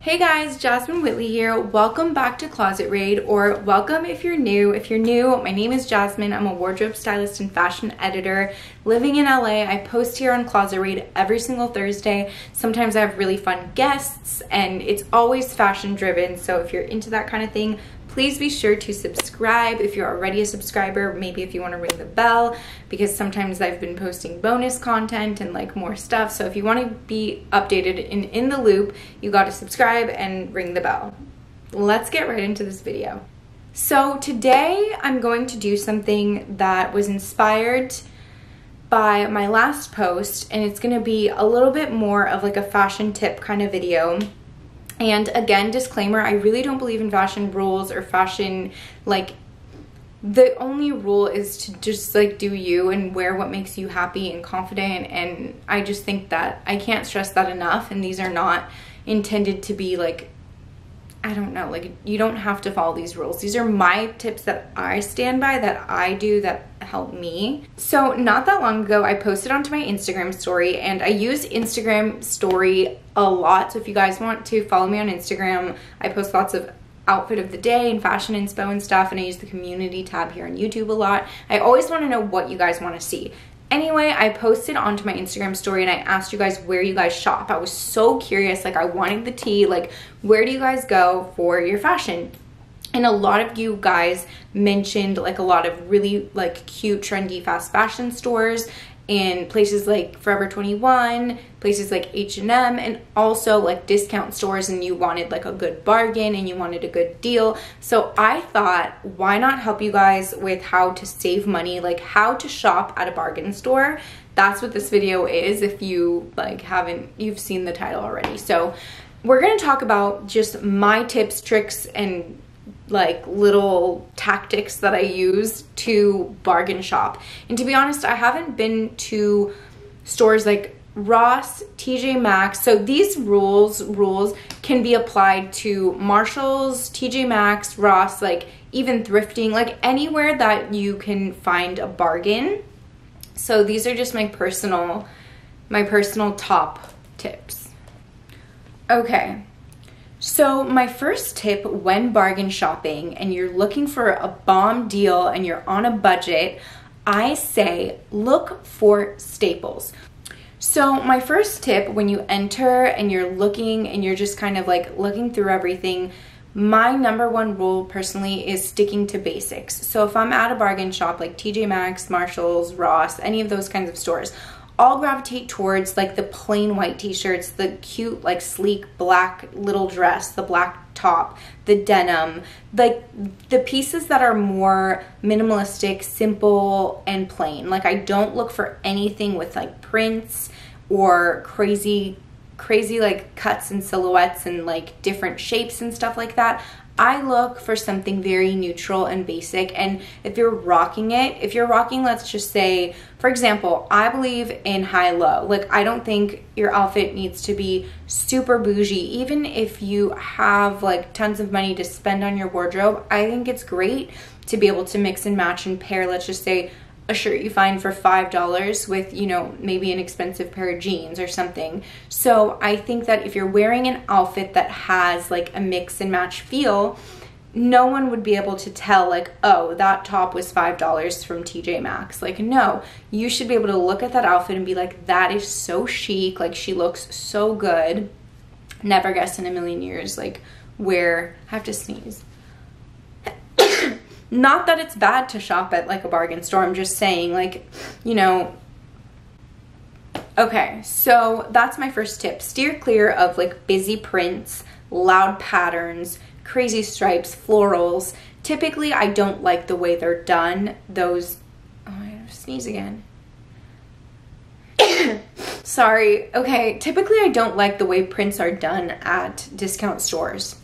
Hey guys, Jazmin Whitley here. Welcome back to Closet Raid, or welcome if you're new. If you're new, my name is Jazmin. I'm a wardrobe stylist and fashion editor living in LA. I post here on Closet Raid every single Thursday. Sometimes I have really fun guests and it's always fashion driven. So if you're into that kind of thing, please be sure to subscribe if you're already a subscriber. Maybe if you want to ring the bell, because sometimes I've been posting bonus content and like more stuff. So if you want to be updated and in the loop, you got to subscribe and ring the bell. Let's get right into this video. So today I'm going to do something that was inspired by my last post, and it's going to be a little bit more of like a fashion tip kind of video. And again, disclaimer, I really don't believe in fashion rules or fashion, like, the only rule is to just like do you and wear what makes you happy and confident. And I just think that I can't stress that enough. And these are not intended to be like, I don't know, like, you don't have to follow these rules. These are my tips that I stand by, that I do, that help me. So not that long ago, I posted onto my Instagram story, and I use Instagram story a lot. So if you guys want to follow me on Instagram, I post lots of outfit of the day and fashion inspo and stuff, and I use the community tab here on YouTube a lot. I always want to know what you guys want to see. Anyway, I posted onto my Instagram story and I asked you guys where you guys shop. I was so curious, like I wanted the tea, like where do you guys go for your fashion? And a lot of you guys mentioned like a lot of really like cute, trendy, fast fashion stores in places like Forever 21, places like H&M, and also like discount stores, and you wanted like a good bargain and you wanted a good deal. So I thought, why not help you guys with how to save money, like how to shop at a bargain store. That's what this video is, if you like you've seen the title already. So we're gonna talk about just my tips, tricks, and like little tactics that I use to bargain shop. And to be honest, I haven't been to stores like Ross, TJ Maxx. So these rules can be applied to Marshalls, TJ Maxx, Ross, like even thrifting, like anywhere that you can find a bargain. So these are just my personal top tips. Okay. So my first tip when bargain shopping and you're looking for a bomb deal and you're on a budget, I say look for staples. So my first tip when you enter and you're looking and you're just kind of like looking through everything, my number one rule personally is sticking to basics. So if I'm at a bargain shop like TJ Maxx, Marshalls, Ross, any of those kinds of stores, I'll gravitate towards like the plain white t-shirts, the cute like sleek black little dress, the black top, the denim, like the pieces that are more minimalistic, simple, and plain. Like I don't look for anything with like prints or crazy like cuts and silhouettes and like different shapes and stuff like that. I look for something very neutral and basic. And if you're rocking, let's just say, for example, I believe in high-low. Like I don't think your outfit needs to be super bougie. Even if you have like tons of money to spend on your wardrobe, I think it's great to be able to mix and match and pair, let's just say, a shirt you find for $5 with, you know, maybe an expensive pair of jeans or something. So I think that if you're wearing an outfit that has like a mix and match feel, no one would be able to tell like, oh, that top was $5 from TJ Maxx. Like, no, you should be able to look at that outfit and be like, that is so chic. Like she looks so good. Never guess in a million years, like I have to sneeze. Not that it's bad to shop at like a bargain store. I'm just saying, like, you know. Okay, so that's my first tip. Steer clear of like busy prints, loud patterns, crazy stripes, florals. Typically, I don't like the way they're done. Those, oh, I have to sneeze again. Sorry. Okay, typically I don't like the way prints are done at discount stores.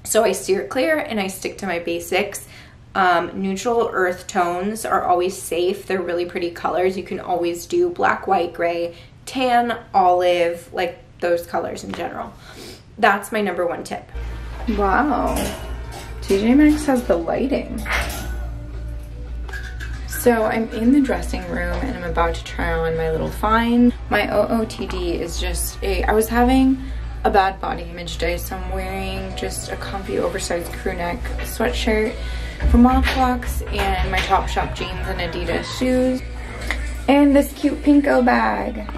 So I steer clear and I stick to my basics. Neutral earth tones are always safe. They're really pretty colors. You can always do black, white, gray, tan, olive, like those colors in general. That's my number one tip. Wow, TJ Maxx has the lighting. So I'm in the dressing room and I'm about to try on my little find. My OOTD is just I was having a bad body image day, so I'm wearing just a comfy oversized crew neck sweatshirt from Monofox and my Topshop jeans and Adidas shoes and this cute Pinko bag.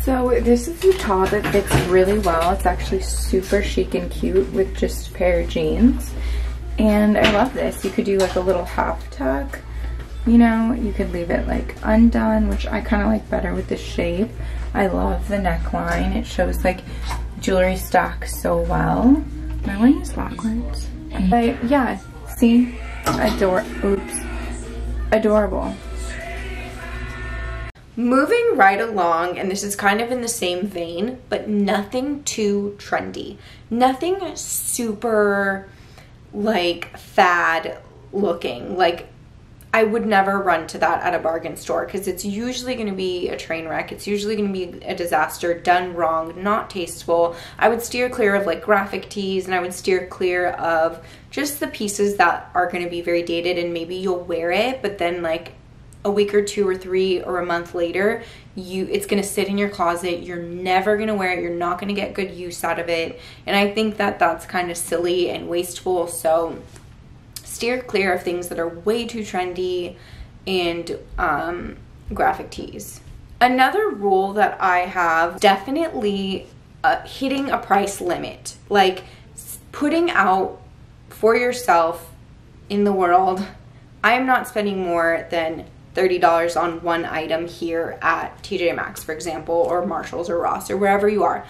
So this is a top that fits really well. It's actually super chic and cute with just a pair of jeans. And I love this. You could do like a little half tuck, you know, you could leave it like undone, which I kind of like better with the shape. I love the neckline. It shows like jewelry stacks so well. Am I wearing this backwards? But yeah, see? Adorable. Moving right along, and this is kind of in the same vein, but nothing too trendy. Nothing super like fad looking. Like I would never run to that at a bargain store because it's usually going to be a train wreck. It's usually going to be a disaster, done wrong, not tasteful. I would steer clear of like graphic tees, and I would steer clear of just the pieces that are going to be very dated and maybe you'll wear it, but then like a week or two or three or a month later, it's going to sit in your closet. You're never going to wear it. You're not going to get good use out of it. And I think that that's kind of silly and wasteful. So steer clear of things that are way too trendy and graphic tees. Another rule that I have, definitely hitting a price limit. Like putting out for yourself in the world, I'm not spending more than $30 on one item here at TJ Maxx, for example, or Marshalls or Ross or wherever you are.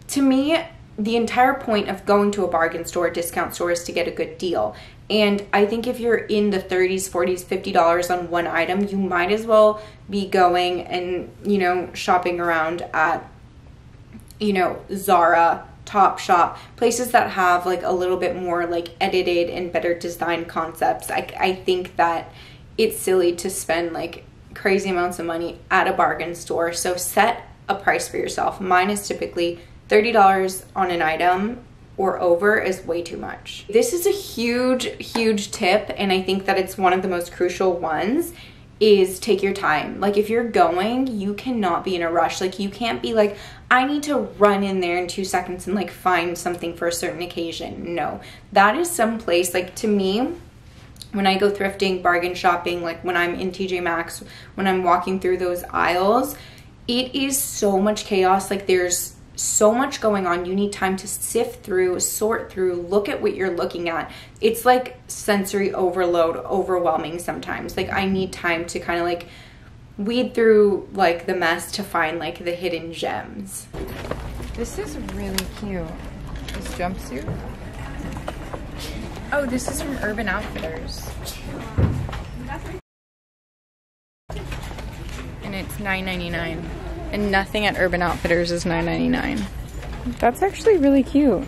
To me, the entire point of going to a bargain store, discount store, is to get a good deal. And I think if you're in the 30s, 40s, $50 on one item, you might as well be going and, you know, shopping around at, you know, Zara, Topshop, places that have like a little bit more like edited and better design concepts. I think that it's silly to spend like crazy amounts of money at a bargain store. So set a price for yourself. Mine is typically $30 on an item or over is way too much. This is a huge tip, and I think that it's one of the most crucial ones, is take your time. Like if you're going, you cannot be in a rush. Like you can't be like, I need to run in there in 2 seconds and like find something for a certain occasion. No, that is some place, like to me, when I go thrifting, bargain shopping, like when I'm in TJ Maxx, when I'm walking through those aisles, it is so much chaos. Like there's so much going on. You need time to sift through, sort through, look at what you're looking at. It's like sensory overload, overwhelming sometimes. Like I need time to kind of like weed through like the mess to find like the hidden gems. This is really cute. This jumpsuit. Oh, this is from Urban Outfitters. And it's $9.99. And nothing at Urban Outfitters is $9.99. That's actually really cute.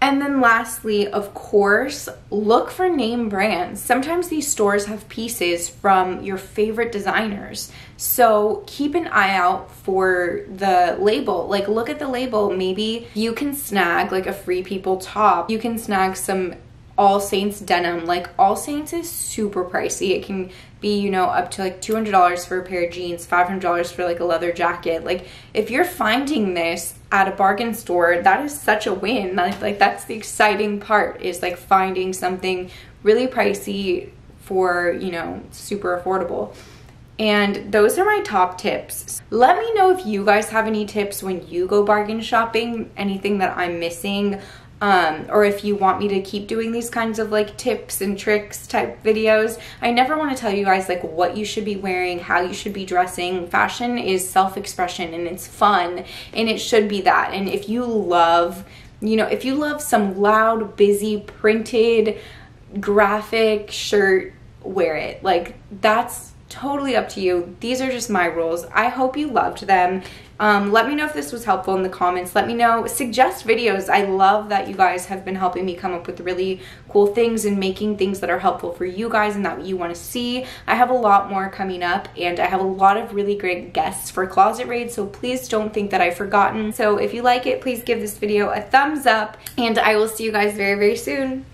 And then lastly, of course, look for name brands. Sometimes these stores have pieces from your favorite designers. So keep an eye out for the label. Like look at the label. Maybe you can snag like a Free People top. You can snag some All Saints denim. Like All Saints is super pricey. It can be, you know, up to like $200 for a pair of jeans, $500 for like a leather jacket. Like if you're finding this at a bargain store, that is such a win. Like that's the exciting part, is like finding something really pricey for, you know, super affordable. And those are my top tips. Let me know if you guys have any tips when you go bargain shopping, anything that I'm missing, or if you want me to keep doing these kinds of like tips and tricks type videos. I never want to tell you guys like what you should be wearing, how you should be dressing. Fashion is self-expression and it's fun, and it should be that. And if you love, you know, if you love some loud, busy, printed, graphic shirt, wear it. Like that's totally up to you. These are just my rules. I hope you loved them. Let me know if this was helpful in the comments. Let me know, suggest videos. I love that you guys have been helping me come up with really cool things and making things that are helpful for you guys and that you want to see. I have a lot more coming up, and I have a lot of really great guests for Closet Raid, so please don't think that I've forgotten. So if you like it, please give this video a thumbs up, and I will see you guys very, very soon.